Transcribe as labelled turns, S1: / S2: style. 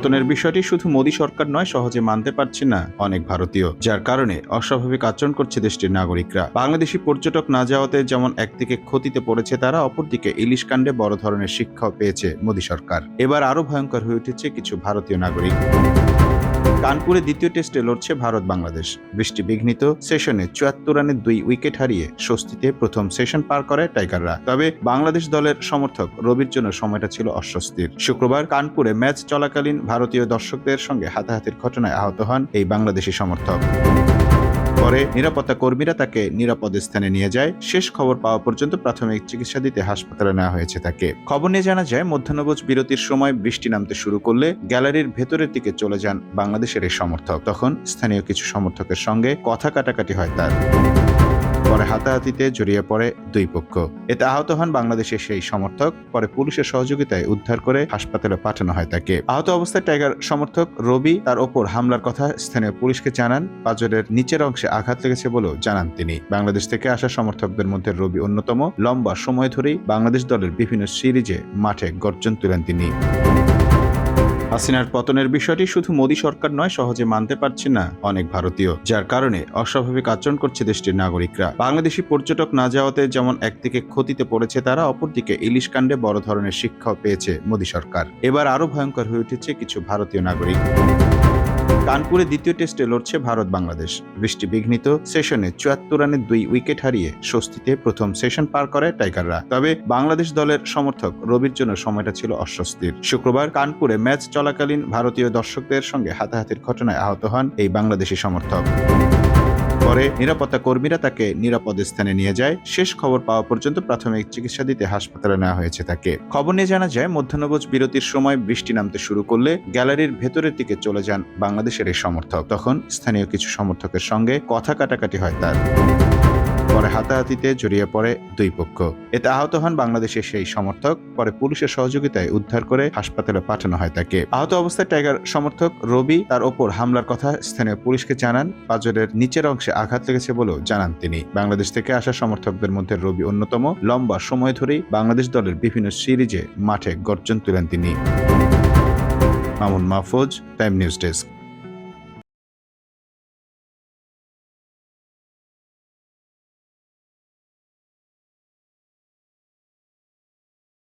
S1: পতনের বিষয়টি শুধু মোদী সরকার নয়, সহজে মানতে পারছে না অনেক ভারতীয়, যার কারণে অস্বাভাবিক আচরণ করছে দেশটির নাগরিকরা। বাংলাদেশি পর্যটক না যাওয়াতে যেমন একদিকে ক্ষতিতে পড়েছে তারা, অপরদিকে ইলিশ কাণ্ডে বড় ধরনের শিক্ষাও পেয়েছে মোদী সরকার। এবার আরো ভয়ঙ্কর হয়ে উঠেছে কিছু ভারতীয় নাগরিক। কানপুরে দ্বিতীয় টেস্টে লড়ছে ভারত বাংলাদেশ। বৃষ্টি বিঘ্নিত সেশনে ৭৪ রানে ২ উইকেট হারিয়ে স্বস্তিতে প্রথম সেশন পার করে টাইগাররা। তবে বাংলাদেশ দলের সমর্থক রবির জন্য সময়টা ছিল অস্বস্তির। শুক্রবার কানপুরে ম্যাচ চলাকালীন ভারতীয় দর্শকদের সঙ্গে হাতাহাতির ঘটনায় আহত হন এই বাংলাদেশি সমর্থক। পরে নিরাপত্তা কর্মীরা তাকে নিরাপদ স্থানে নিয়ে যায়। শেষ খবর পাওয়া পর্যন্ত প্রাথমিক চিকিৎসা দিতে হাসপাতালে নেওয়া হয়েছে তাকে। খবর নিয়ে জানা যায়, মধ্যাহ্নভোজ বিরতির সময় বৃষ্টি নামতে শুরু করলে গ্যালারির ভেতরের দিকে চলে যান বাংলাদেশের এই সমর্থক। তখন স্থানীয় কিছু সমর্থকের সঙ্গে কথা কাটাকাটি হয় তার। পরে হাতাহাতিতে জড়িয়ে পড়ে দুই পক্ষ। এতে আহত হন বাংলাদেশের সেই সমর্থক। পরে পুলিশের সহযোগিতায় উদ্ধার করে হাসপাতালে পাঠানো হয় তাকে। আহত অবস্থায় টাইগার সমর্থক রবি তার ওপর হামলার কথা স্থানীয় পুলিশকে জানান। পাঁজরের নিচের অংশে আঘাত লেগেছে বলেও জানান তিনি। বাংলাদেশ থেকে আসা সমর্থকদের মধ্যে রবি অন্যতম। লম্বা সময় ধরেই বাংলাদেশ দলের বিভিন্ন সিরিজে মাঠে গর্জন তুলেন তিনি। হাসিনার পতনের বিষয়টি শুধু মোদী সরকার নয়, সহজে মানতে পারছে না অনেক ভারতীয়, যার কারণে অস্বাভাবিক আচরণ করছে দেশটির নাগরিকরা। বাংলাদেশি পর্যটক না যাওয়াতে যেমন একদিকে ক্ষতিতে পড়েছে তারা, অপরদিকে ইলিশ কাণ্ডে বড় ধরনের শিক্ষাও পেয়েছে মোদী সরকার। এবার আরো ভয়ঙ্কর হয়ে উঠেছে কিছু ভারতীয় নাগরিক। কানপুরে দ্বিতীয় টেস্টে লড়ছে ভারত বাংলাদেশ। বৃষ্টি বিঘ্নিত সেশনে ৭৪ রানে ২ উইকেট হারিয়ে স্বস্তিতে প্রথম সেশন পার করে টাইগাররা। তবে বাংলাদেশ দলের সমর্থক রবির জন্য সময়টা ছিল অস্বস্তির। শুক্রবার কানপুরে ম্যাচ চলাকালীন ভারতীয় দর্শকদের সঙ্গে হাতাহাতির ঘটনায় আহত হন এই বাংলাদেশি সমর্থক। পরে নিরাপত্তা কর্মীরা তাকে নিরাপদ স্থানে নিয়ে যায়। শেষ খবর পাওয়া পর্যন্ত প্রাথমিক চিকিৎসা দিতে হাসপাতালে নেওয়া হয়েছে তাকে। খবর নিয়ে জানা যায়, মধ্যাহ্নভোজ বিরতির সময় বৃষ্টি নামতে শুরু করলে গ্যালারির ভেতরের দিকে চলে যান বাংলাদেশের এই সমর্থক। তখন স্থানীয় কিছু সমর্থকের সঙ্গে কথা কাটাকাটি হয় তার। পরে হাতাহাতিতে জড়িয়ে পড়ে দুই পক্ষ। এতে আহত হন বাংলাদেশের সেই সমর্থক। পরে পুলিশের সহযোগিতায় উদ্ধার করে হাসপাতালে পাঠানো হয় তাকে। আহত অবস্থায় টাইগার সমর্থক রবি তার ওপর হামলার কথা স্থানীয় পুলিশকে জানান। পাঁজরের নিচের অংশে আঘাত লেগেছে বলেও জানান তিনি। বাংলাদেশ থেকে আসা সমর্থকদের মধ্যে রবি অন্যতম। লম্বা সময় ধরেই বাংলাদেশ দলের বিভিন্ন সিরিজে মাঠে গর্জন তুলেন তিনি। Mamun Mahfuz, time news desk.